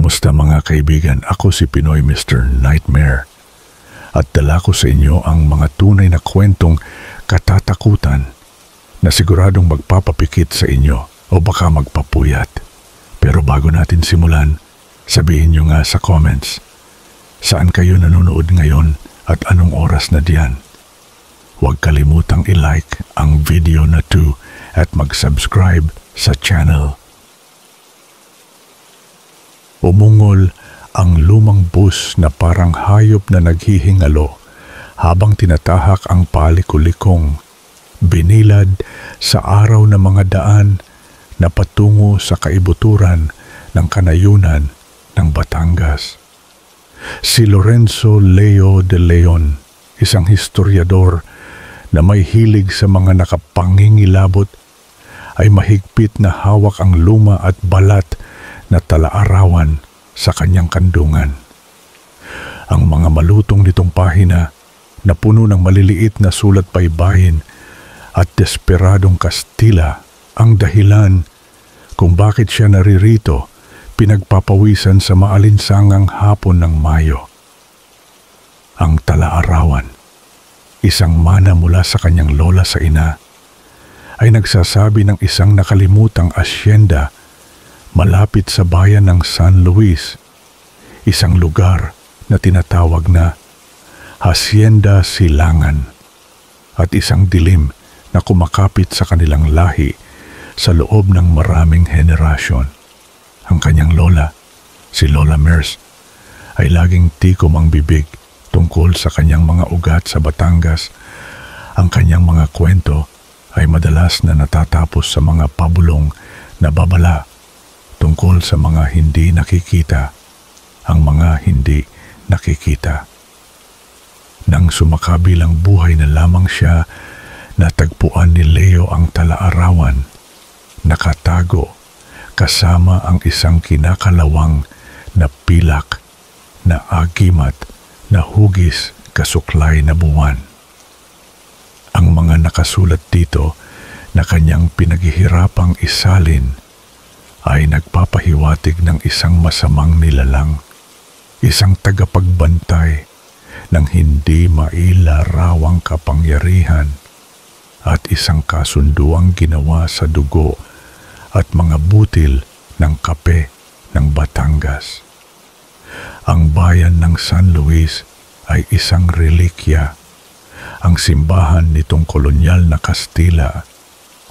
Kamusta mga kaibigan? Ako si Pinoy Mr. Nightmare at dala ko sa inyo ang mga tunay na kwentong katatakutan na siguradong magpapapikit sa inyo o baka magpapuyat. Pero bago natin simulan, sabihin nyo nga sa comments, saan kayo nanonood ngayon at anong oras na diyan? Huwag kalimutang i-like ang video na to at mag-subscribe sa channel. Umungol ang lumang bus na parang hayop na naghihingalo habang tinatahak ang palikulikong, binilad sa araw na mga daan na patungo sa kaibuturan ng kanayunan ng Batangas. Si Lorenzo Leo de Leon, isang historiador na may hilig sa mga nakapangingilabot, ay mahigpit na hawak ang luma at balat na talaarawan sa kanyang kandungan. Ang mga malutong nitong pahina na puno ng maliliit na sulat baybayin at desperadong Kastila ang dahilan kung bakit siya naririto pinagpapawisan sa maalinsangang hapon ng Mayo. Ang talaarawan, isang mana mula sa kanyang lola sa ina, ay nagsasabi ng isang nakalimutang asyenda malapit sa bayan ng San Luis, isang lugar na tinatawag na Hacienda Silangan, at isang dilim na kumakapit sa kanilang lahi sa loob ng maraming henerasyon. Ang kanyang lola, si Lola Mers, ay laging tikom ang bibig tungkol sa kanyang mga ugat sa Batangas. Ang kanyang mga kwento ay madalas na natatapos sa mga pabulong na babala tungkol sa mga hindi nakikita, ang mga hindi nakikita. Nang sumakabilang buhay na lamang siya, natagpuan ni Leo ang talaarawan, nakatago kasama ang isang kinakalawang na pilak na agimat na hugis kasuklay na buwan. Ang mga nakasulat dito na kanyang pinaghihirapang isalin ay nagpapahiwatig ng isang masamang nilalang, isang tagapagbantay ng hindi mailarawang kapangyarihan at isang kasunduang ginawa sa dugo at mga butil ng kape ng Batangas. Ang bayan ng San Luis ay isang relikya. Ang simbahan nitong kolonyal na Kastila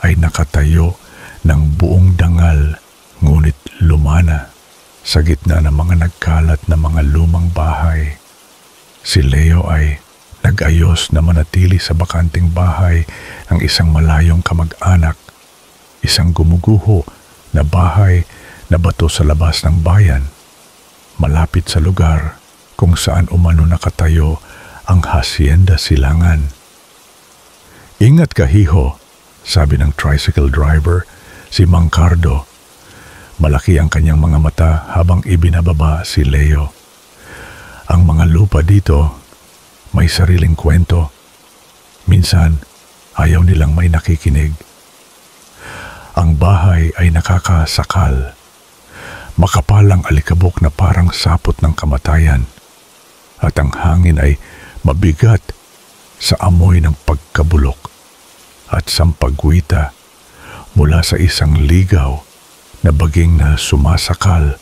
ay nakatayo ng buong dangal, ngunit lumana sa gitna ng mga nagkalat na mga lumang bahay. Si Leo ay nag-ayos na manatili sa bakanting bahay ng isang malayong kamag-anak, isang gumuguho na bahay na bato sa labas ng bayan, malapit sa lugar kung saan umano nakatayo ang Hacienda Silangan. "Ingat ka, hiho," sabi ng tricycle driver, si Mang Cardo. Malaki ang kanyang mga mata habang ibinababa si Leo. Ang mga lupa dito may sariling kwento. Minsan, ayaw nilang may nakikinig. Ang bahay ay nakakasakal. Makapal ang alikabok na parang sapot ng kamatayan. At ang hangin ay mabigat sa amoy ng pagkabulok at sampagwita mula sa isang ligaw na baging na sumasakal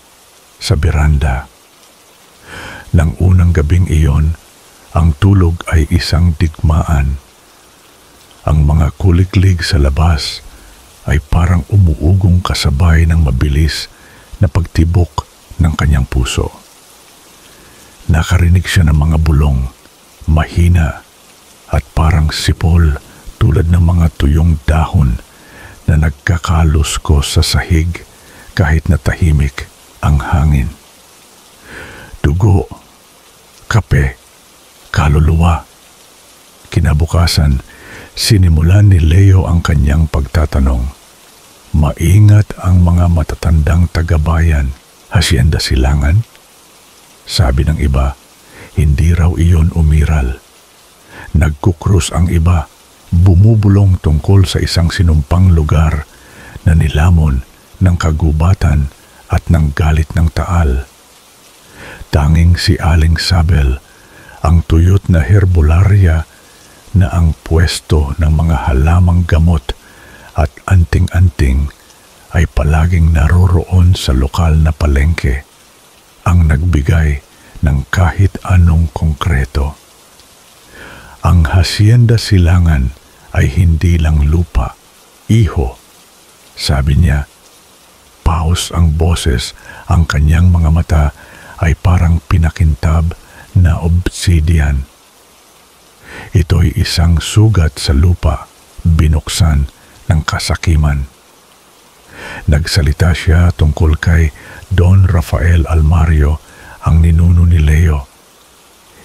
sa beranda. Nang unang gabing iyon, ang tulog ay isang digmaan. Ang mga kuliglig sa labas ay parang umuugong kasabay ng mabilis na pagtibok ng kanyang puso. Nakarinig siya ng mga bulong, mahina at parang sipol tulad ng mga tuyong dahon na nagkakaluskos sa sahig kahit na tahimik ang hangin. Dugo, kape, kaluluwa. Kinabukasan, sinimulan ni Leo ang kanyang pagtatanong. Maingat ang mga matatandang tagabayan, Hacienda Silangan? Sabi ng iba, hindi raw iyon umiral. Nagkukrus ang iba, bumubulong tungkol sa isang sinumpang lugar na nilamon ng kagubatan at ng galit ng taal Tanging si Aling Sabel, ang tuyot na herbolarya na ang pwesto ng mga halamang gamot at anting-anting ay palaging naroroon sa lokal na palengke, ang nagbigay ng kahit anong konkreto. Ang Hacienda Silangan ay hindi lang lupa, iho, sabi niya. Paus ang boses, ang kanyang mga mata ay parang pinakintab na obsidian. Ito'y isang sugat sa lupa, binuksan ng kasakiman. Nagsalita siya tungkol kay Don Rafael Almario, ang ninuno ni Leo.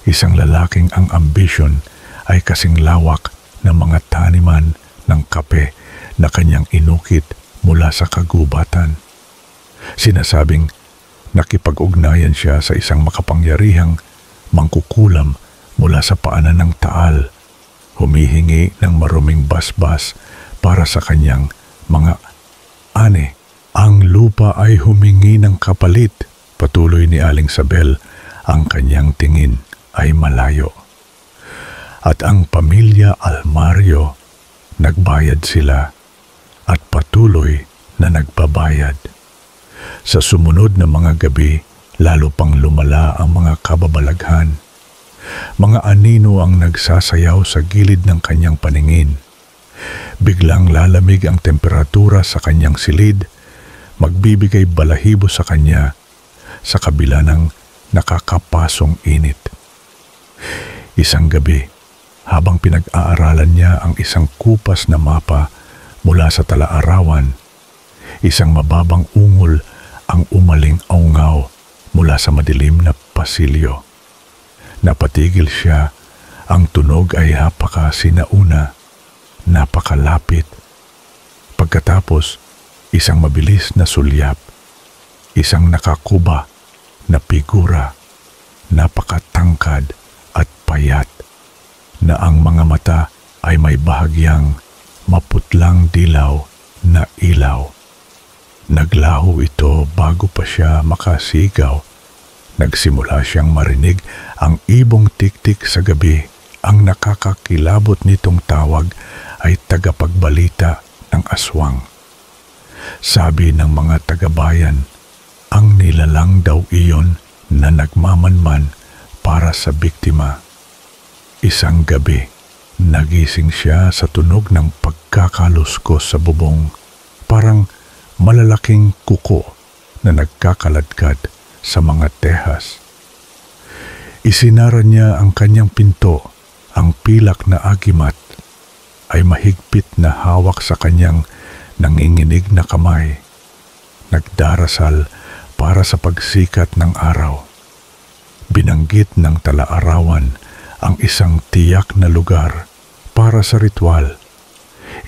Isang lalaking ang ambisyon ay kasing lawak ng mga taniman ng kape na kanyang inukit mula sa kagubatan. Sinasabing nakipag-ugnayan siya sa isang makapangyarihang mangkukulam mula sa paanan ng Taal, humihingi ng maruming basbas para sa kanyang mga ani. Ang lupa ay humingi ng kapalit, patuloy ni Aling Sabel, ang kanyang tingin ay malayo. At ang pamilya Almario, nagbayad sila at patuloy na nagbabayad. Sa sumunod na mga gabi, lalo pang lumala ang mga kababalaghan. Mga anino ang nagsasayaw sa gilid ng kanyang paningin. Biglang lalamig ang temperatura sa kanyang silid, magbibigay balahibo sa kanya sa kabila ng nakakapasong init. Isang gabi, habang pinag-aaralan niya ang isang kupas na mapa mula sa talaarawan, isang mababang ungol ang umaling aungaw mula sa madilim na pasilyo. Napatigil siya, ang tunog ay napakasinauna, napakalapit. Pagkatapos, isang mabilis na sulyap, isang nakakuba na figura, napakatangkad at payat, na ang mga mata ay may bahagyang maputlang dilaw na ilaw. Naglaho ito bago pa siya makasigaw. Nagsimula siyang marinig ang ibong tiktik sa gabi. Ang nakakakilabot nitong tawag ay tagapagbalita ng aswang. Sabi ng mga tagabayan, ang nilalang daw iyon na nagmamanman para sa biktima. Isang gabi, nagising siya sa tunog ng pagkakaluskos sa bubong, parang malalaking kuko na nagkakaladkad sa mga tehas. Isinara niya ang kanyang pinto. Ang pilak na agimat ay mahigpit na hawak sa kanyang nanginginig na kamay. Nagdarasal para sa pagsikat ng araw. Binanggit ng talaarawan ang isang tiyak na lugar para sa ritual.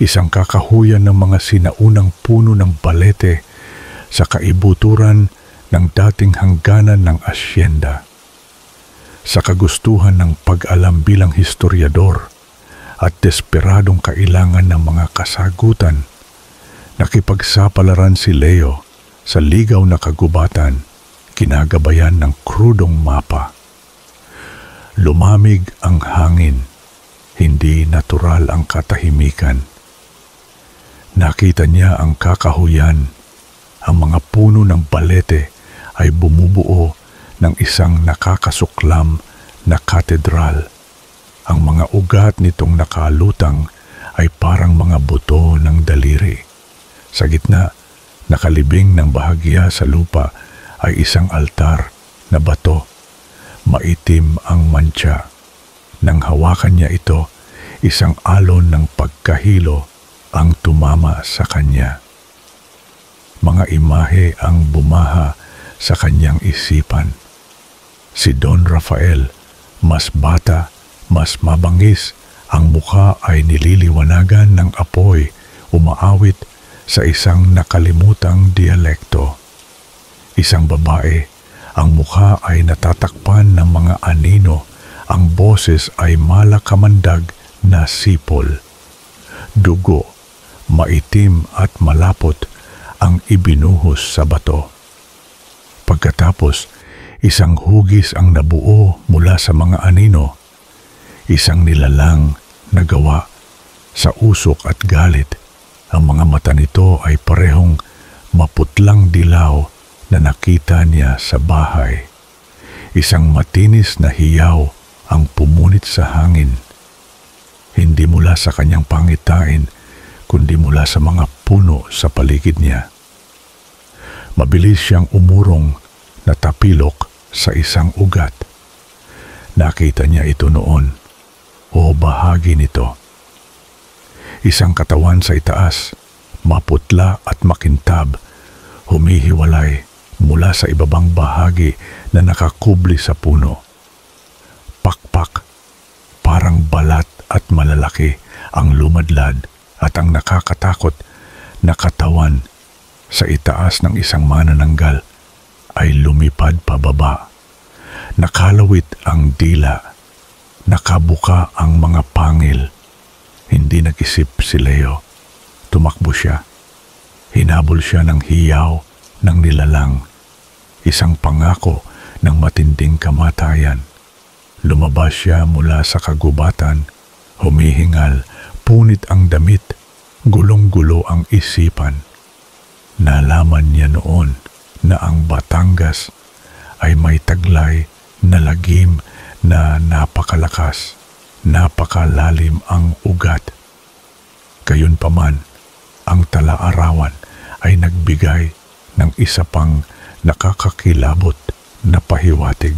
Isang kakahuyan ng mga sinaunang puno ng balete sa kaibuturan ng dating hangganan ng asyenda. Sa kagustuhan ng pag-alam bilang historiador at desperadong kailangan ng mga kasagutan, nakipagsapalaran si Leo sa ligaw na kagubatan, kinagabayan ng krudong mapa. Lumamig ang hangin, hindi natural ang katahimikan. Nakita niya ang kakahuyan, ang mga puno ng balete ay bumubuo ng isang nakakasuklam na katedral. Ang mga ugat nitong nakalutang ay parang mga buto ng daliri. Sa gitna, nakalibing ng bahagya sa lupa ay isang altar na bato. Maitim ang mantsa. Nang hawakan niya ito, isang alon ng pagkahilo ang tumama sa kanya. Mga imahe ang bumaha sa kanyang isipan. Si Don Rafael, mas bata, mas mabangis, ang mukha ay nililiwanagan ng apoy, umaawit sa isang nakalimutang dialekto. Isang babae, ang mukha ay natatakpan ng mga anino, ang boses ay malakamandag na sipol. Dugo, maitim at malapot ang ibinuhos sa bato. Pagkatapos, Isang hugis ang nabuo mula sa mga anino, isang nilalang na gawa sa usok at galit. Ang mga mata nito ay parehong maputlang dilaw na nakita niya sa bahay. Isang matinis na hiyaw ang pumunit sa hangin. Hindi mula sa kanyang pangitain, kundi mula sa mga puno sa paligid niya. Mabilis siyang umurong na tapilok sa isang ugat. Nakita niya ito noon o bahagi nito. Isang katawan sa itaas, maputla at makintab, humihiwalay mula sa ibabang bahagi na nakakubli sa puno. Pakpak, parang balat at malalaki ang lumadlad at ang nakakatakot na katawan sa itaas ng isang manananggal ay lumipad pababa. Nakalawit ang dila, nakabuka ang mga pangil. Hindi nag-isip si Leo. Tumakbo siya. Hinabol siya ng hiyaw ng nilalang, isang pangako ng matinding kamatayan. Lumabas siya mula sa kagubatan, humihingal, punit ang damit, gulong-gulo ang isipan. Nalaman niya noon na ang Batangas ay may taglay na lagim na napakalakas, napakalalim ang ugat. Gayunpaman, ang Tala-Arawan ay nagbigay ng isa pang nakakakilabot na pahiwatig.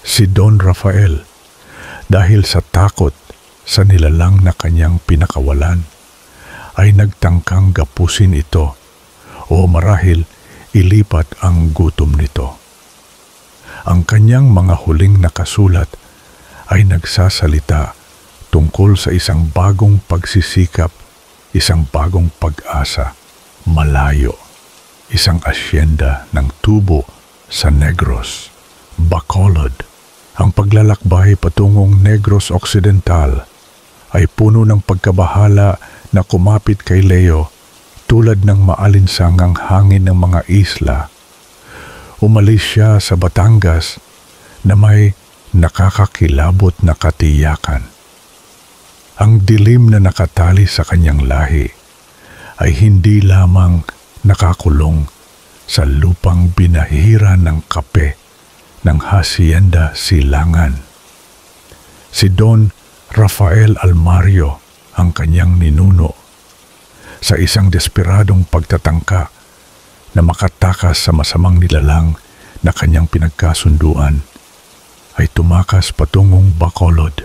Si Don Rafael, dahil sa takot sa nilalang na kanyang pinakawalan, ay nagtangkang gapusin ito o marahil ilipat ang gutom nito. Ang kanyang mga huling nakasulat ay nagsasalita tungkol sa isang bagong pagsisikap, isang bagong pag-asa, malayo, isang asyenda ng tubo sa Negros, Bacolod. Ang paglalakbay patungong Negros Occidental ay puno ng pagkabahala na kumapit kay Leo tulad ng maalinsangang hangin ng mga isla. Umalis siya sa Batangas na may nakakakilabot na katiyakan. Ang dilim na nakatali sa kanyang lahi ay hindi lamang nakakulong sa lupang binahira ng kape ng Hacienda Silangan. Si Don Rafael Almario ang kanyang ninuno. Sa isang desperadong pagtatangka na makatakas sa masamang nilalang na kanyang pinagkasunduan, ay tumakas patungong Bacolod,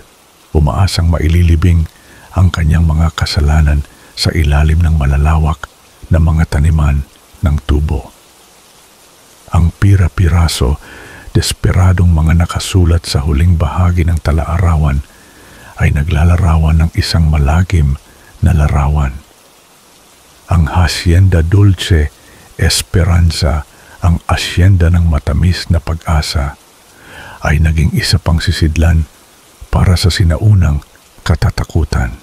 umaasang maililibing ang kanyang mga kasalanan sa ilalim ng malalawak na mga taniman ng tubo. Ang pira-piraso, desperadong mga nakasulat sa huling bahagi ng Tala-Arawan ay naglalarawan ng isang malagim na larawan. Ang Hacienda Dulce Esperanza, ang asyenda ng matamis na pag-asa, ay naging isa pang sisidlan para sa sinaunang katatakutan.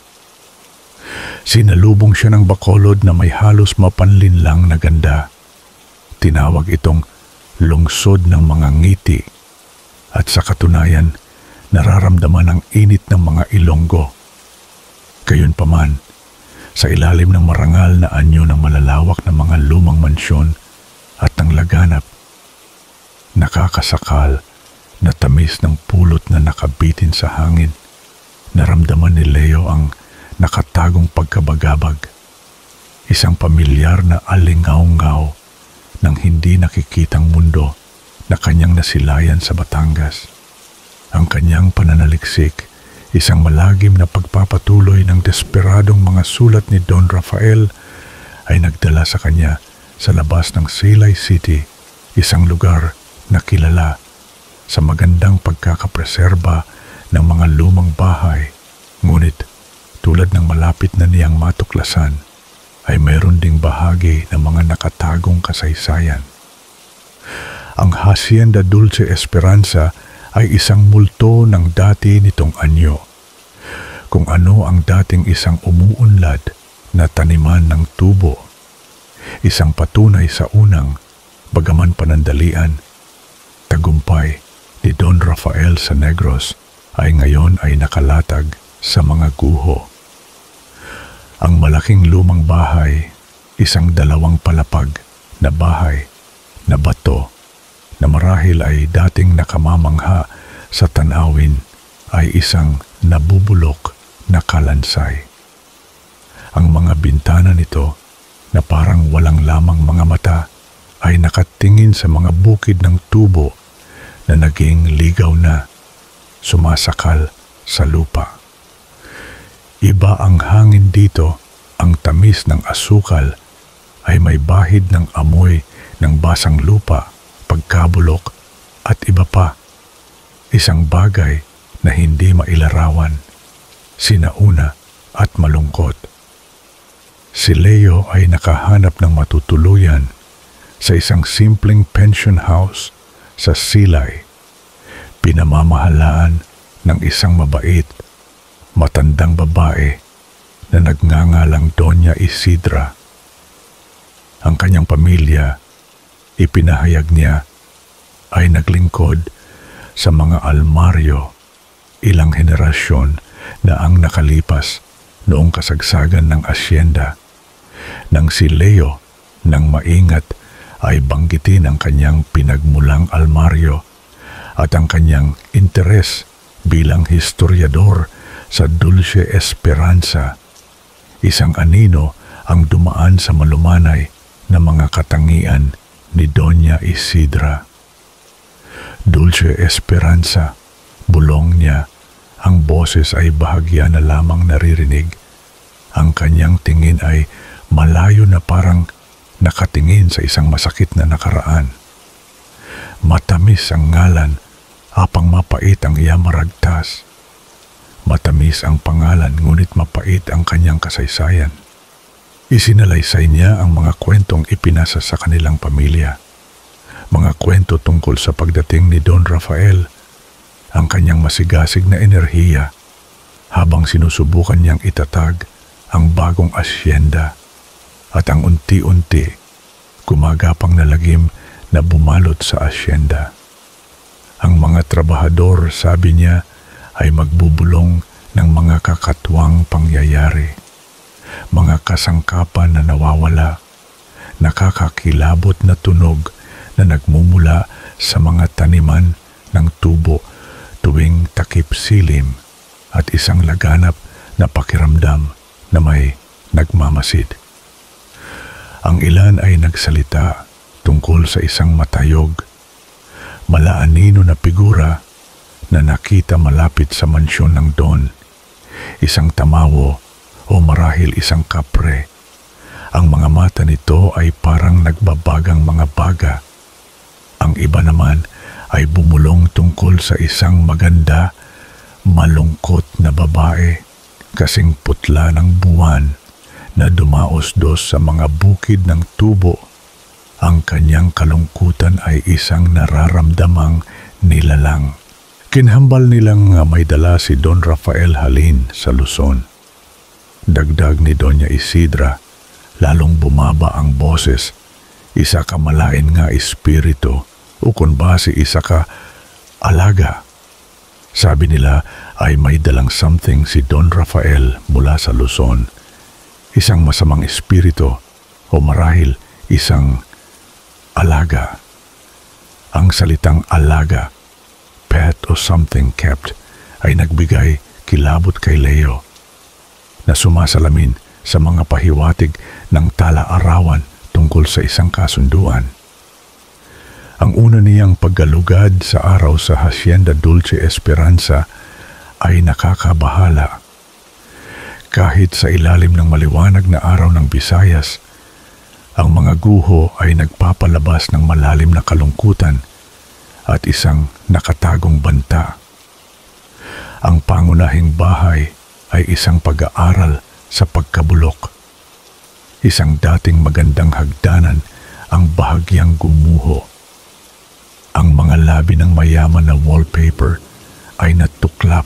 Sinalubong siya ng Bacolod na may halos mapanlinlang na ganda. Tinawag itong lungsod ng mga ngiti at sa katunayan nararamdaman ang init ng mga Ilonggo. Gayunpaman, sa ilalim ng marangal na anyo ng malalawak na mga lumang mansyon at ng laganap, nakakasakal na tamis ng pulot na nakabitin sa hangin. Naramdaman ni Leo ang nakatagong pagkabagabag, isang pamilyar na alingaw-ngaw ng hindi nakikitang mundo na kanyang nasilayan sa Batangas. Ang kanyang pananaliksik, isang malagim na pagpapatuloy ng desperadong mga sulat ni Don Rafael, ay nagdala sa kanya sa labas ng Silay City, isang lugar na kilala sa magandang pagkakapreserba ng mga lumang bahay. Ngunit tulad ng malapit na niyang matuklasan, ay mayroon ding bahagi ng mga nakatagong kasaysayan. Ang Hacienda Dulce Esperanza ay isang multo ng dati nitong anyo. Kung ano ang dating isang umuunlad na taniman ng tubo, isang patunay sa unang, bagaman panandalian, tagumpay ni Don Rafael sa Negros ay ngayon ay nakalatag sa mga guho. Ang malaking lumang bahay, isang 2 palapag na bahay na bato na marahil ay dating nakamamangha sa tanawin, ay isang nabubulok na kalansay. Ang mga bintana nito na parang walang lamang mga mata ay nakatingin sa mga bukid ng tubo na naging ligaw na, sumasakal sa lupa. Iba ang hangin dito, ang tamis ng asukal ay may bahid ng amoy ng basang lupa, pagkabulok at iba pa. Isang bagay na hindi mailarawan, sinauna at malungkot. Si Leo ay nakahanap ng matutuluyan sa isang simpleng pension house sa Silay, pinamamahalaan ng isang mabait, matandang babae na nagngangalang Doña Isidra. Ang kanyang pamilya, ipinahayag niya, ay naglingkod sa mga almaryo ilang henerasyon na ang nakalipas noong kasagsagan ng asyenda. Nang si Leo nang maingat ay banggitin ang kanyang pinagmulang almaryo at ang kanyang interes bilang historiador sa Dulce Esperanza, isang anino ang dumaan sa malumanay na mga katangian ni Doña Isidra. Dulce Esperanza, bulong niya, ang boses ay bahagya na lamang naririnig. Ang kanyang tingin ay malayo na parang nakatingin sa isang masakit na nakaraan. Matamis ang ngalan, apang mapait ang iyamaragtas. Matamis ang pangalan, ngunit mapait ang kanyang kasaysayan. Isinalaysay niya ang mga kwentong ipinasa sa kanilang pamilya. Mga kwento tungkol sa pagdating ni Don Rafael, ang kanyang masigasig na enerhiya habang sinusubukan niyang itatag ang bagong asyenda at ang unti-unti gumagapang na lagim na bumalot sa asyenda. Ang mga trabahador, sabi niya, ay magbubulong ng mga kakatwang pangyayari, mga kasangkapan na nawawala, nakakakilabot na tunog na nagmumula sa mga taniman ng tubo tuwing takip silim at isang laganap na pakiramdam na may nagmamasid. Ang ilan ay nagsalita tungkol sa isang matayog, malaanino na figura na nakita malapit sa mansyon ng Don, isang tamawo o marahil isang kapre. Ang mga mata nito ay parang nagbabagang mga baga. Ang iba naman ay bumulong tungkol sa isang maganda, malungkot na babae, kasing putla ng buwan na dumaos-dos sa mga bukid ng tubo. Ang kanyang kalungkutan ay isang nararamdamang nilalang. Kinhambal nilang may dala si Don Rafael Halin sa Luzon. Dagdag ni Doña Isidra, lalong bumaba ang boses. Isa ka malain nga espiritu, o kung ba si isa ka alaga. Sabi nila ay may dalang something si Don Rafael mula sa Luzon. Isang masamang espiritu o marahil isang alaga. Ang salitang alaga, pet o something kept, ay nagbigay kilabot kay Leo na sumasalamin sa mga pahiwatig ng tala-arawan tungkol sa isang kasunduan. Ang una niyang paggalugad sa araw sa Hacienda Dulce Esperanza ay nakakabahala. Kahit sa ilalim ng maliwanag na araw ng Visayas, ang mga guho ay nagpapalabas ng malalim na kalungkutan at isang nakatagong banta. Ang pangunahing bahay ay isang pag-aaral sa pagkabulok. Isang dating magandang hagdanan ang bahagyang gumuho. Ang mga labi ng mayaman na wallpaper ay natuklap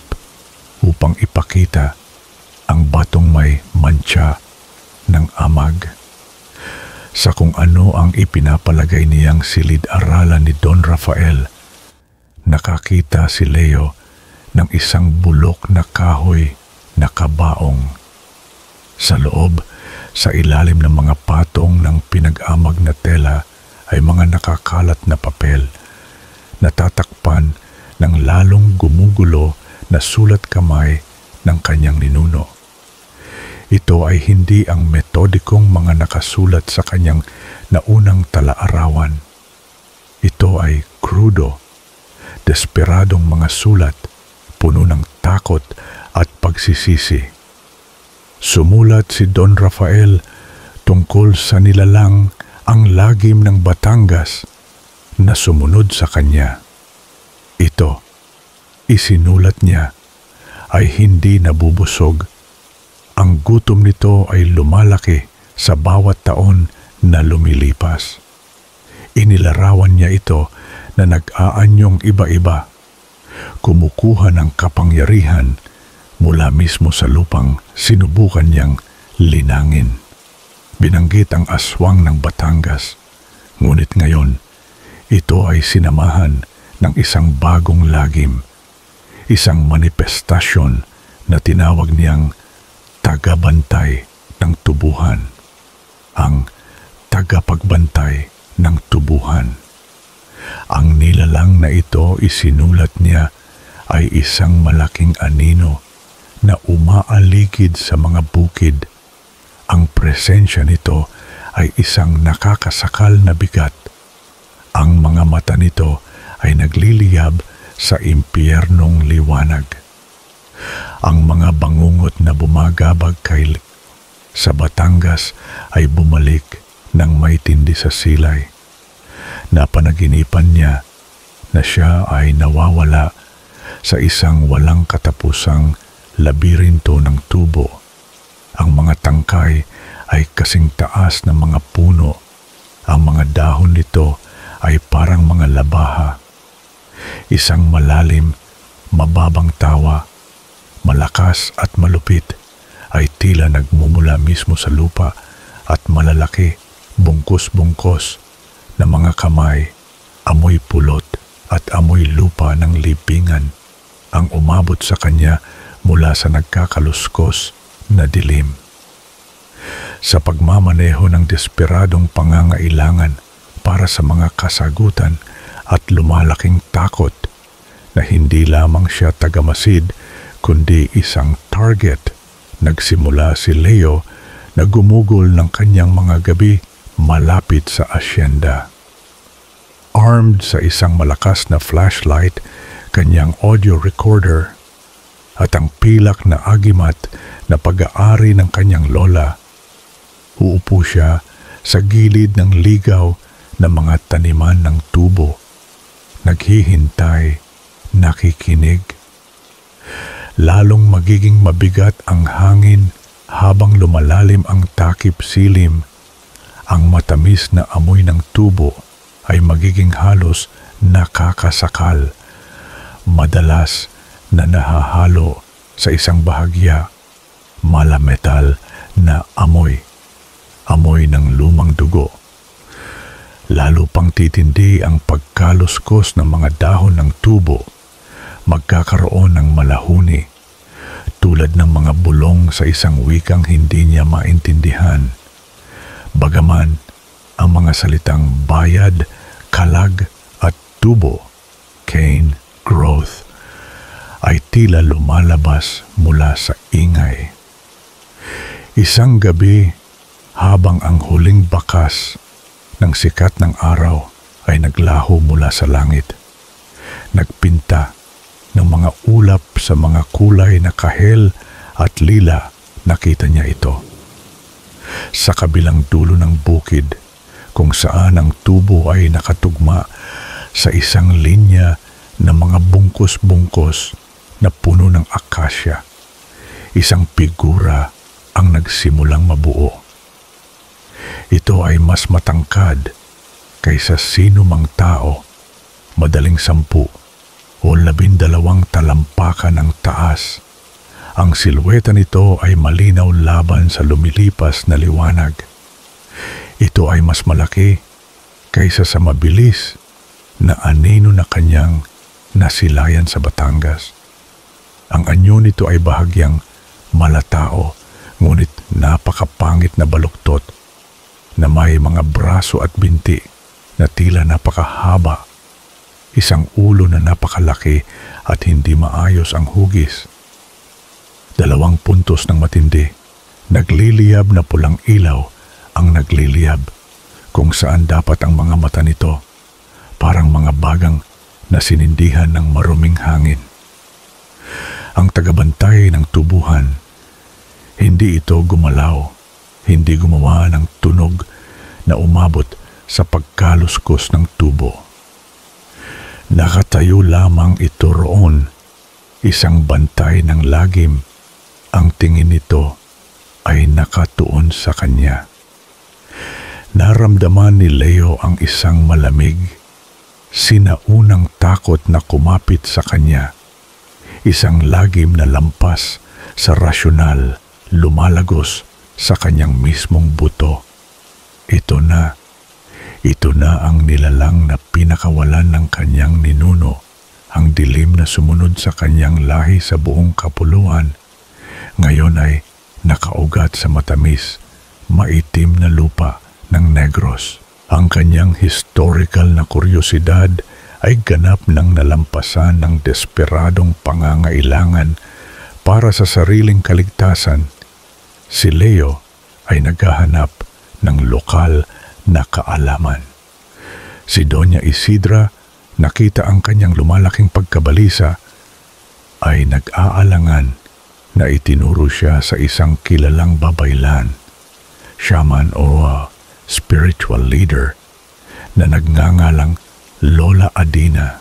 upang ipakita ang batong may mantsa ng amag. Sa kung ano ang ipinapalagay niyang silid-aralan ni Don Rafael nakakita si Leo ng isang bulok na kahoy na kabaong. Sa loob, sa ilalim ng mga patong ng pinag-amag na tela ay mga nakakalat na papel, natatakpan ng lalong gumugulo na sulat kamay ng kanyang ninuno. Ito ay hindi ang metodikong mga nakasulat sa kanyang naunang tala-arawan. Ito ay krudo, desperadong mga sulat, puno ng takot at pagsisisi. Sumulat si Don Rafael tungkol sa nilalang ang lagim ng Batangas na sumunod sa kanya. Ito, isinulat niya, ay hindi nabubusog. Ang gutom nito ay lumalaki sa bawat taon na lumilipas. Inilarawan niya ito na nag-aanyong iba-iba, kumukuha ng kapangyarihan mula mismo sa lupang sinubukan niyang linangin. Binanggit ang aswang ng Batangas, ngunit ngayon, ito ay sinamahan ng isang bagong lagim, isang manifestasyon na tinawag niyang tagabantay ng tubuhan, ang tagapagbantay ng tubuhan. Ang nilalang na ito isinulat niya ay isang malaking anino na umaaligid sa mga bukid. Ang presensya nito ay isang nakakasakal na bigat. Ang mga mata nito ay nagliliyab sa impyernong liwanag. Ang mga bangungot na bumagabag sa Batangas ay bumalik ng may tindi sa silay. Napanaginipan niya na siya ay nawawala sa isang walang katapusang labirinto ng tubo. Ang mga tangkay ay kasing taas ng mga puno. Ang mga dahon nito ay parang mga labaha. Isang malalim, mababang tawa, malakas at malupit, ay tila nagmumula mismo sa lupa at malalaki, bungkus-bungkos na mga kamay, amoy pulot at amoy lupa ng libingan ang umabot sa kanya mula sa nagkakaluskos na dilim. Sa pagmamaneho ng desperadong pangangailangan para sa mga kasagutan at lumalaking takot na hindi lamang siya tagamasid kundi isang target, nagsimula si Leo na gumugol ng kanyang mga gabi malapit sa asyenda. Armed sa isang malakas na flashlight, kanyang audio recorder, at ang pilak na agimat na pag-aari ng kanyang lola, uupo siya sa gilid ng ligaw na mga taniman ng tubo, naghihintay, nakikinig. Lalong magiging mabigat ang hangin habang lumalalim ang takip silim. Ang matamis na amoy ng tubo ay magiging halos nakakasakal, madalas na nahahalo sa isang bahagya, malametal na amoy ng lumang dugo. Lalo pang titindi ang pagkaluskos ng mga dahon ng tubo, magkakaroon ng malahuni, tulad ng mga bulong sa isang wikang hindi niya maintindihan. Bagaman ang mga salitang bayad, kalag at tubo, cane, growth, ay tila lumalabas mula sa ingay. Isang gabi, habang ang huling bakas ng sikat ng araw ay naglaho mula sa langit, nagpinta ng mga ulap sa mga kulay na kahel at lila, nakita niya ito. Sa kabilang dulo ng bukid, kung saan ang tubo ay nakatugma sa isang linya ng mga bungkus-bungkus na puno ng akasya, isang figura ang nagsimulang mabuo. Ito ay mas matangkad kaysa sino mang tao, madaling 10 o 12 talampakan ng taas. Ang silweta nito ay malinaw laban sa lumilipas na liwanag. Ito ay mas malaki kaysa sa mabilis na anino na kanyang nasilayan sa Batangas. Ang anyo nito ay bahagyang malatao, ngunit napakapangit na baluktot na may mga braso at binti na tila napakahaba, isang ulo na napakalaki at hindi maayos ang hugis. 2 puntos ng matindi, nagliliyab na pulang ilaw ang nagliliyab kung saan dapat ang mga mata nito, parang mga bagang na sinindihan ng maruming hangin. Ang tagabantay ng tubuhan, hindi ito gumalaw, hindi gumawa ng tunog na umabot sa pagkaluskos ng tubo. Nakatayo lamang ito roon, isang bantay ng lagim. Ang tingin nito ay nakatuon sa kanya. Naramdaman ni Leo ang isang malamig, sinaunang takot na kumapit sa kanya. Isang lagim na lampas sa rasyonal, lumalagos sa kanyang mismong buto. Ito na ang nilalang na pinakawalan ng kanyang ninuno, ang dilim na sumunod sa kanyang lahi sa buong kapuluan. Ngayon ay nakaugat sa matamis, maitim na lupa ng Negros. Ang kanyang historical na kuryosidad ay ganap ng nalampasan ng desperadong pangangailangan para sa sariling kaligtasan. Si Leo ay naghahanap ng lokal na kaalaman. Si Doña Isidra, nakita ang kanyang lumalaking pagkabalisa, ay nag-aalangan na itinuro siya sa isang kilalang babaylan, shaman o spiritual leader na nagngangalang Lola Adina,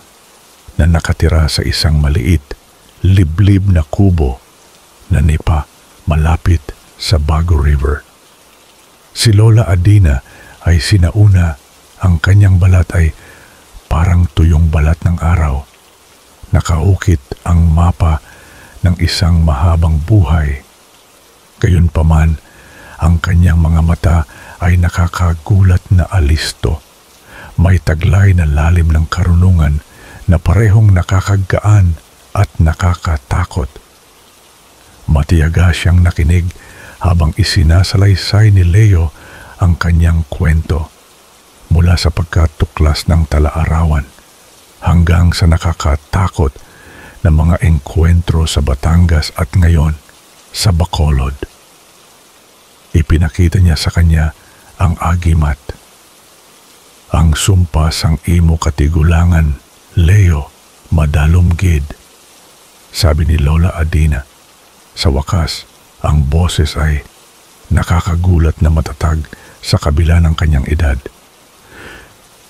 na nakatira sa isang maliit, liblib na kubo na nipa malapit sa Bago River. Si Lola Adina ay sinauna, ang kanyang balat ay parang tuyong balat ng araw. Nakaukit ang mapa ng isang mahabang buhay. Gayunpaman, ang kanyang mga mata ay nakakagulat na alisto. May taglay na lalim ng karunungan na parehong nakakagaan at nakakatakot. Matiyaga siyang nakinig habang isinasalaysay ni Leo ang kanyang kwento, mula sa pagkatuklas ng tala-arawan hanggang sa nakakatakot na mga engkwentro sa Batangas at ngayon sa Bacolod. Ipinakita niya sa kanya ang agimat. Ang sumpa sang imo katigulangan, Leo, madalumgid, sabi ni Lola Adina. Sa wakas, ang boses ay nakakagulat na matatag sa kabila ng kanyang edad.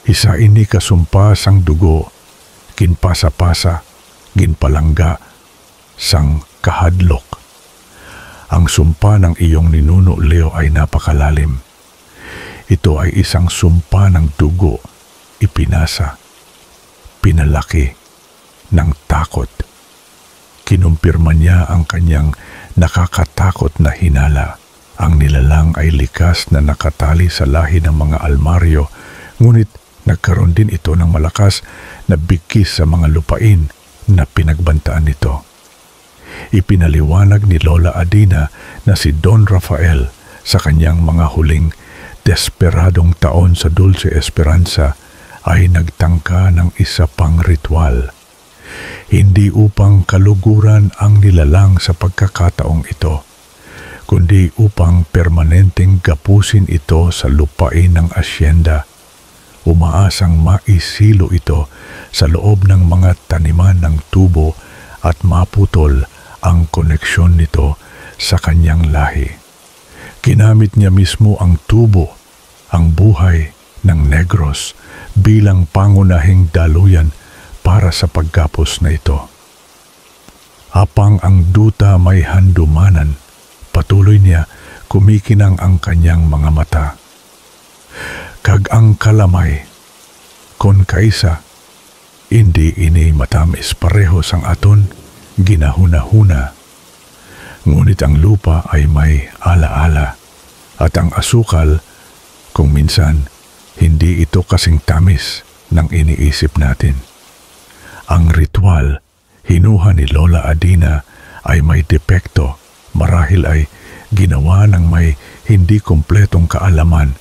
Isa ini kasumpa sang dugo, kinpasa-pasa, ginpalangga, sang kahadlok. Ang sumpa ng iyong ninuno, Leo, ay napakalalim. Ito ay isang sumpa ng dugo, ipinasa, pinalaki ng takot. Kinumpirma niya ang kanyang nakakatakot na hinala. Ang nilalang ay likas na nakatali sa lahi ng mga almaryo, ngunit nagkaroon din ito ng malakas na bigkis sa mga lupain na pinagbantaan nito. Ipinaliwanag ni Lola Adina na si Don Rafael sa kanyang mga huling desperadong taon sa Dulce Esperanza ay nagtangka ng isa pang ritual. Hindi upang kaluguran ang nilalang sa pagkakataong ito, kundi upang permanenteng gapusin ito sa lupain ng asyenda. Umaasang maisilo ito sa loob ng mga taniman ng tubo at maputol ang koneksyon nito sa kanyang lahi. Ginamit niya mismo ang tubo, ang buhay ng Negros bilang pangunahing daluyan para sa pagkapos na ito. Apang ang duta may handumanan, patuloy niya kumikinang ang kanyang mga mata. Kag ang kalamay, kon kaisa, hindi ini matamis pareho sang aton ginahuna-huna. Ngunit ang lupa ay may ala-ala at ang asukal, kung minsan, hindi ito kasing tamis ng iniisip natin. Ang ritual hinuha ni Lola Adina ay may depekto, marahil ay ginawa ng may hindi kumpletong kaalaman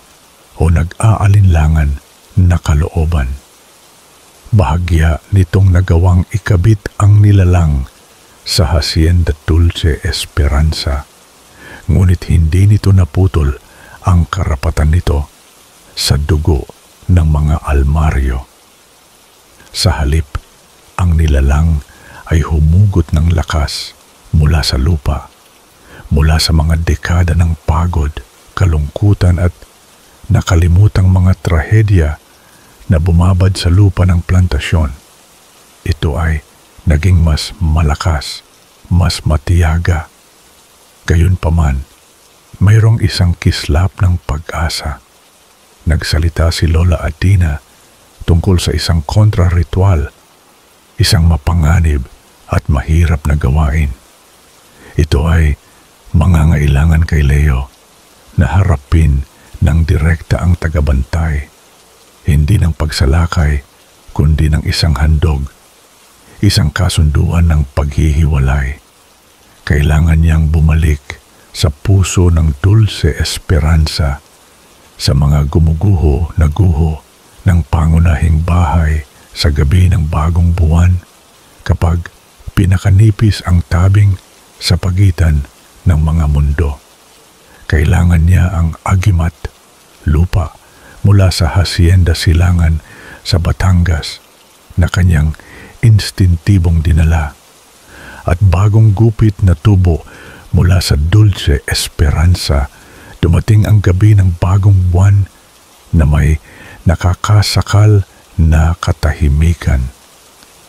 o nag-aalinlangan na kalooban. Bahagya nitong nagawang ikabit ang nilalang sa Hacienda Dulce Esperanza, ngunit hindi nito naputol ang karapatan nito sa dugo ng mga almaryo. Sa halip, ang nilalang ay humugot ng lakas mula sa lupa, mula sa mga dekada ng pagod, kalungkutan at nakalimutang mga trahedya na bumabad sa lupa ng plantasyon. Ito ay naging mas malakas, mas matiyaga. Gayunpaman, mayroong isang kislap ng pag-asa. Nagsalita si Lola Adina tungkol sa isang kontra-ritual, isang mapanganib at mahirap na gawain. Ito ay mangangailangan kay Leo na harapin ng direkta ang tagabantay, hindi ng pagsalakay kundi ng isang handog, isang kasunduan ng paghihiwalay. Kailangan niyang bumalik sa puso ng Dulce Esperanza, sa mga gumuguho na guho ng pangunahing bahay sa gabi ng bagong buwan, kapag pinakanipis ang tabing sa pagitan ng mga mundo. Kailangan niya ang agimat, lupa mula sa Hacienda Silangan sa Batangas na kanyang instintibong dinala, at bagong gupit na tubo mula sa Dulce Esperanza. Dumating ang gabi ng bagong buwan na may nakakasakal na katahimikan.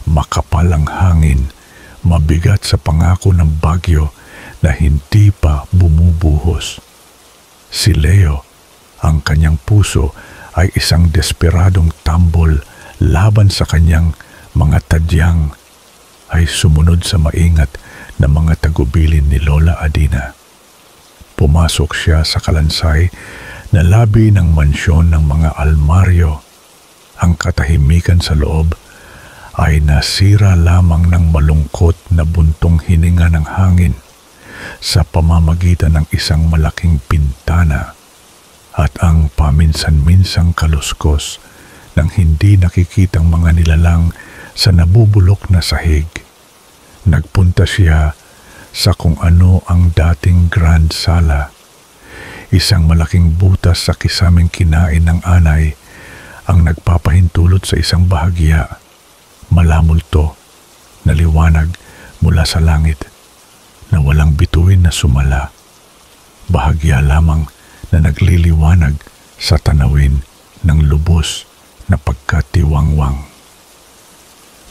Makapal ang hangin, mabigat sa pangako ng bagyo na hindi pa bumubuhos. Si Leo, ang kanyang puso ay isang desperadong tambol laban sa kanyang mga tadyang, ay sumunod sa maingat na mga tagubilin ni Lola Adina. Pumasok siya sa kalansay na labi ng mansyon ng mga almaryo. Ang katahimikan sa loob ay nasira lamang ng malungkot na buntong hininga ng hangin sa pamamagitan ng isang malaking pintana at ang paminsan-minsang kaluskos ng hindi nakikitang mga nilalang sa nabubulok na sahig. Nagpunta siya sa kung ano ang dating Grand Sala, isang malaking butas sa kisaming kinain ng anay ang nagpapahintulot sa isang bahagya, malamulto na liwanag mula sa langit na walang bituin na sumala, bahagya lamang na nagliliwanag sa tanawin ng lubos na pagkatiwangwang.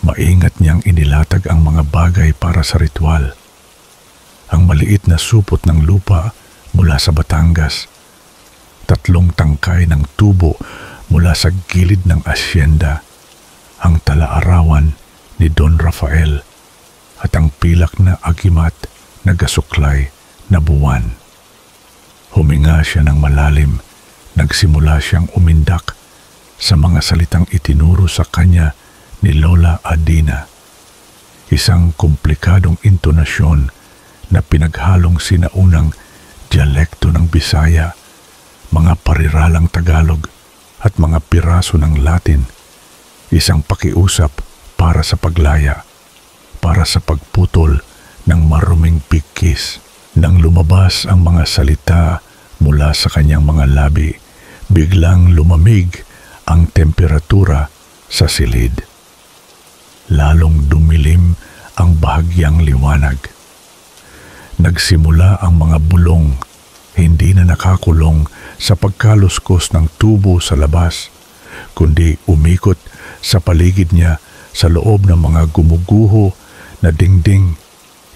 Maingat niyang inilatag ang mga bagay para sa ritual. Ang maliit na supot ng lupa mula sa Batangas, 3 tangkay ng tubo mula sa gilid ng asyenda, ang talaarawan ni Don Rafael at ang pilak na agimat na gasuklay na buwan. Huminga siya ng malalim, nagsimula siyang umindak sa mga salitang itinuro sa kanya ni Lola Adina. Isang komplikadong intonasyon na pinaghalong sinaunang dialekto ng Bisaya, mga pariralang Tagalog at mga piraso ng Latin. Isang pakiusap para sa paglaya, para sa pagputol ng maruming bigkis. Nang lumabas ang mga salita mula sa kanyang mga labi, biglang lumamig ang temperatura sa silid. Lalong dumilim ang bahagyang liwanag. Nagsimula ang mga bulong, hindi na nakakulong sa pagkaluskos ng tubo sa labas, kundi umikot sa paligid niya sa loob ng mga gumuguho na dingding,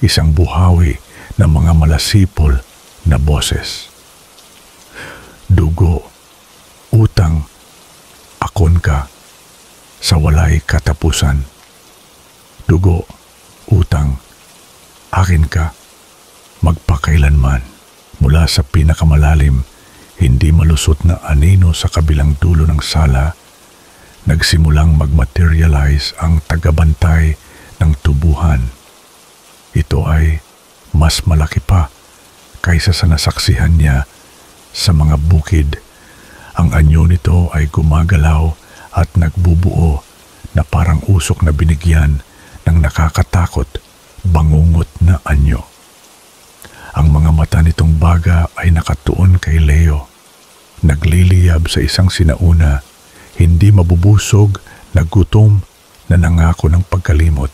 isang buhawi ng mga malasipol na boses. Dugo, utang, akon ka, sa walay katapusan. Dugo, utang, akin ka, magpakailanman. Mula sa pinakamalalim, hindi malusot na anino sa kabilang dulo ng sala, nagsimulang magmaterialize ang tagabantay ng tubuhan. Ito ay mas malaki pa kaysa sa nasaksihan niya sa mga bukid. Ang anyo nito ay gumagalaw at nagbubuo na parang usok na binigyan ng nakakatakot, bangungot na anyo. Ang mga mata nitong baga ay nakatuon kay Leo, nagliliyab sa isang sinauna, hindi mabubusog na gutom na nangako ng pagkalimot.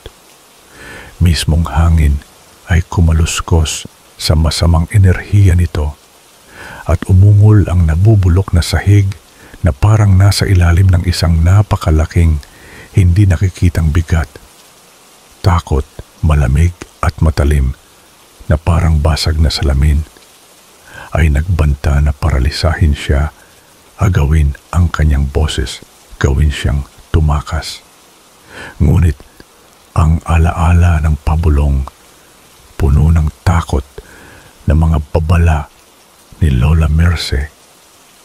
Mismong hangin ay kumaluskos sa masamang enerhiya nito at umungol ang nabubulok na sahig na parang nasa ilalim ng isang napakalaking, hindi nakikitang bigat. Takot, malamig at matalim na parang basag na salamin ay nagbanta na paralisahin siya, agawin ang kanyang boses, gawin siyang tumakas. Ngunit ang alaala ng pabulong, puno ng takot na mga babala ni Lola Merce,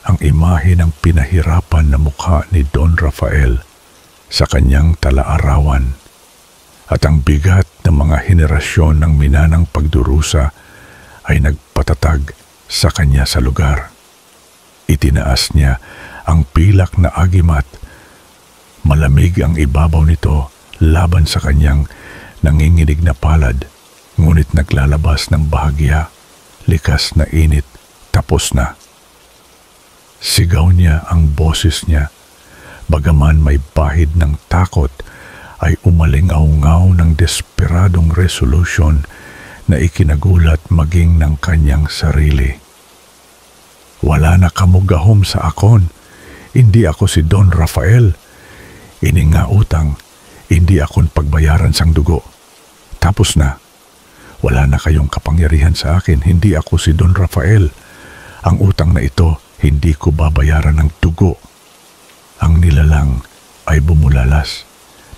ang imahe ng pinahirapan na mukha ni Don Rafael sa kanyang talaarawan at ang bigat ng mga henerasyon ng minanang pagdurusa ay nagpatatag sa kanya sa lugar. Itinaas niya ang pilak na agimat. Malamig ang ibabaw nito laban sa kanyang nanginginig na palad, ngunit naglalabas ng bahagya, likas na init, tapos na. Sigaw niya ang boses niya, bagaman may bahid ng takot, ay umaling-aungaw ng desperadong resolution na ikinagulat maging ng kanyang sarili. Wala na kamugahom sa akon, hindi ako si Don Rafael. Ini nga utang, hindi akon pagbayaran sang dugo. Tapos na, wala na kayong kapangyarihan sa akin, hindi ako si Don Rafael. Ang utang na ito, hindi ko babayaran ng dugo. Ang nilalang ay bumulalas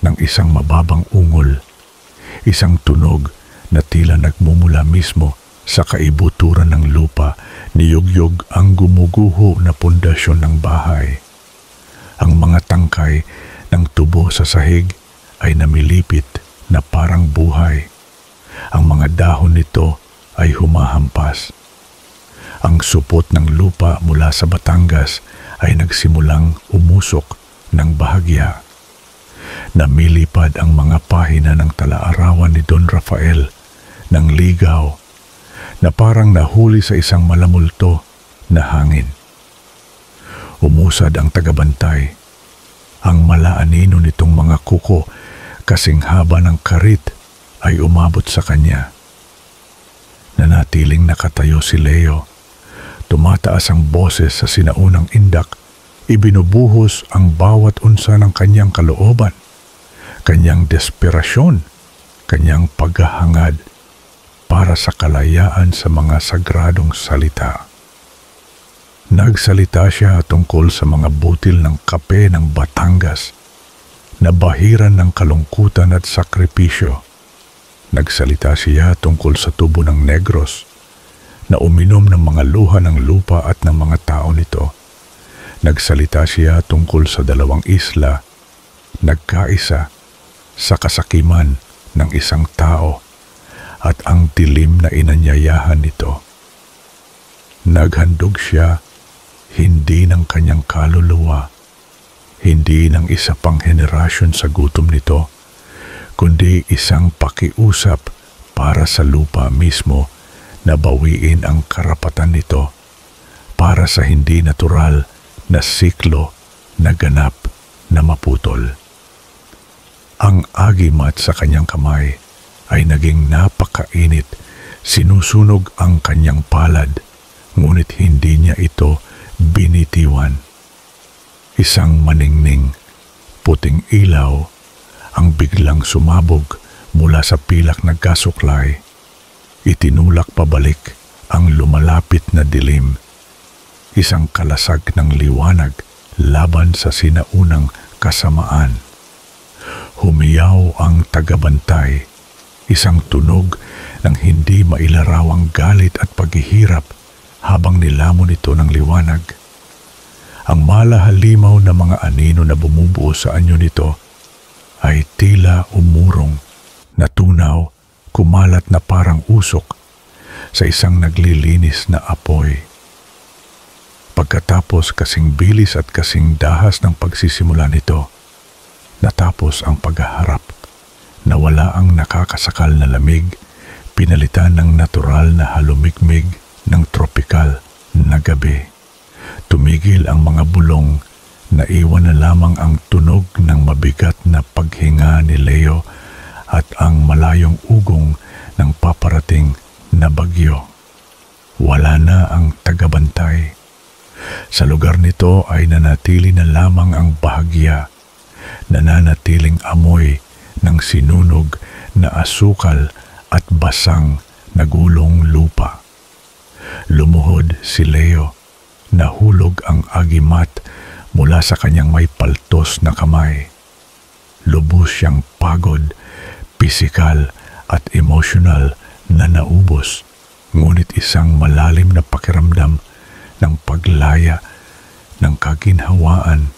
ng isang mababang ungol, isang tunog na tila nagmumula mismo sa kaibuturan ng lupa, niyugyog ang gumuguho na pundasyon ng bahay. Ang mga tangkay ng tubo sa sahig ay namilipit na parang buhay. Ang mga dahon nito ay humahampas. Ang supot ng lupa mula sa Batangas ay nagsimulang umusok ng bahagya. Namilipad ang mga pahina ng talaarawan ni Don Rafael ng ligaw na parang nahuli sa isang malamulto na hangin. Umusad ang tagabantay. Ang malaanino nitong mga kuko kasing haba ng karit ay umabot sa kanya. Nanatiling nakatayo si Leo. Tumataas ang boses sa sinaunang indak. Ibinubuhos ang bawat unsa ng kanyang kalooban, kanyang desperasyon, kanyang paghahangad para sa kalayaan sa mga sagradong salita. Nagsalita siya tungkol sa mga butil ng kape ng Batangas na bahiran ng kalungkutan at sakripisyo. Nagsalita siya tungkol sa tubo ng Negros na uminom ng mga luha ng lupa at ng mga tao nito. Nagsalita siya tungkol sa dalawang isla, nagkaisa sa kasakiman ng isang tao at ang dilim na inanyayahan nito. Naghandog siya hindi ng kanyang kaluluwa, hindi ng isa pang henerasyon sa gutom nito, kundi isang pakiusap para sa lupa mismo na bawiin ang karapatan nito para sa hindi natural na siklo na ganap na maputol. Ang agimat sa kanyang kamay ay naging napakainit, sinusunog ang kanyang palad, ngunit hindi niya ito binitiwan. Isang maningning, puting ilaw ang biglang sumabog mula sa pilak na gasuklay. Itinulak pabalik ang lumalapit na dilim, isang kalasag ng liwanag laban sa sinaunang kasamaan. Humiyaw ang tagabantay, isang tunog ng hindi mailarawang galit at paghihirap habang nilamon ito ng liwanag. Ang malahalimaw na mga anino na bumubuo sa anyo nito ay tila umurong, natunaw, kumalat na parang usok sa isang naglilinis na apoy. Pagkatapos kasing bilis at kasing dahas ng pagsisimula nito, natapos ang paghaharap. Nawala ang nakakasakal na lamig, pinalitan ng natural na halumigmig ng tropikal na gabi. Tumigil ang mga bulong, naiwan na lamang ang tunog ng mabigat na paghinga ni Leo at ang malayong ugong ng paparating na bagyo. Wala na ang tagabantay. Sa lugar nito ay nanatili na lamang ang bahagya, nananatiling amoy ng sinunog na asukal at basang nagulong lupa. Lumuhod si Leo, nahulog ang agimat mula sa kanyang may paltos na kamay. Lubos siyang pagod, pisikal at emosyonal na naubos, ngunit isang malalim na pakiramdam ng paglaya ng kaginhawaan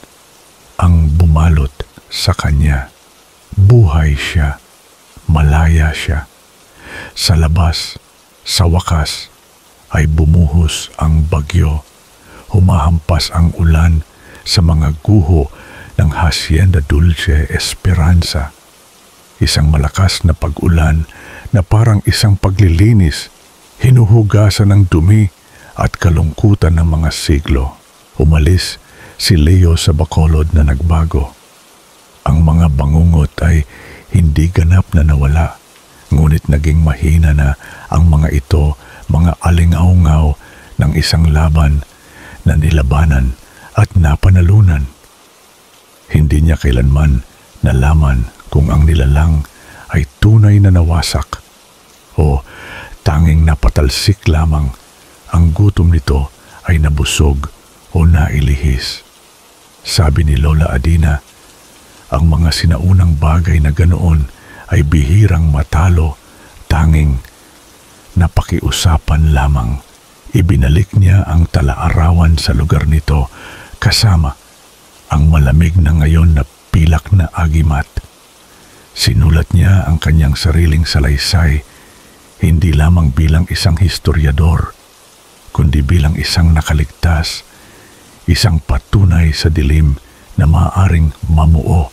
ang bumalot sa kanya. Buhay siya, malaya siya. Sa labas, sa wakas, ay bumuhos ang bagyo. Humahampas ang ulan sa mga guho ng Hacienda Dulce Esperanza. Isang malakas na pag-ulan na parang isang paglilinis, hinuhugasan ng dumi at kalungkutan ng mga siglo. Umalis si Leo sa Bacolod na nagbago. Ang mga bangungot ay hindi ganap na nawala, ngunit naging mahina na ang mga ito, mga alingaw-ngaw ng isang laban na nilabanan at napanalunan. Hindi niya kailanman nalaman kung ang nilalang ay tunay na nawasak o tanging napatalsik lamang. Ang gutom nito ay nabusog o nailihis. Sabi ni Lola Adina, ang mga sinaunang bagay na ganoon ay bihirang matalo, tanging napakiusapan lamang. Ibinalik niya ang talaarawan sa lugar nito kasama ang malamig na ngayon na pilak na agimat. Sinulat niya ang kanyang sariling salaysay hindi lamang bilang isang historyador, kundi bilang isang nakaligtas, isang patunay sa dilim na maaaring mamuo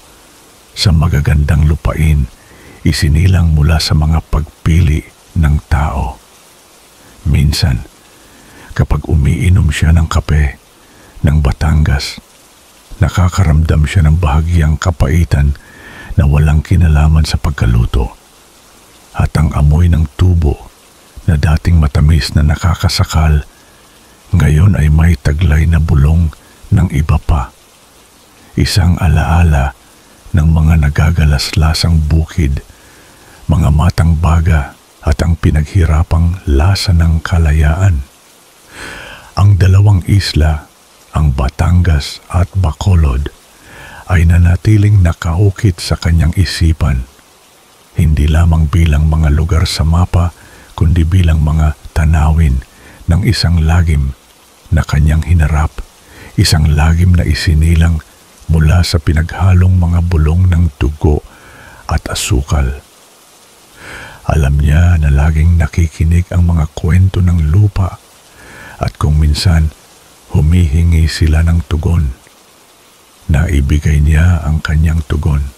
sa magagandang lupain, isinilang mula sa mga pagpili ng tao. Minsan, kapag umiinom siya ng kape ng Batangas, nakakaramdam siya ng bahagyang kapaitan na walang kinalaman sa pagkaluto. At ang amoy ng tubo na dating matamis na nakakasakal, ngayon ay may taglay na bulong ng iba pa. Isang alaala ng mga nagagalaslasang bukid, mga matang baga at ang pinaghirapang lasa ng kalayaan. Ang dalawang isla, ang Batangas at Bacolod, ay nanatiling nakaukit sa kanyang isipan, hindi lamang bilang mga lugar sa mapa, kundi bilang mga tanawin ng isang lagim na kanyang hinarap, isang lagim na isinilang mula sa pinaghalong mga bulong ng dugo at asukal. Alam niya na laging nakikinig ang mga kwento ng lupa at kung minsan humihingi sila ng tugon. Naibigay niya ang kanyang tugon.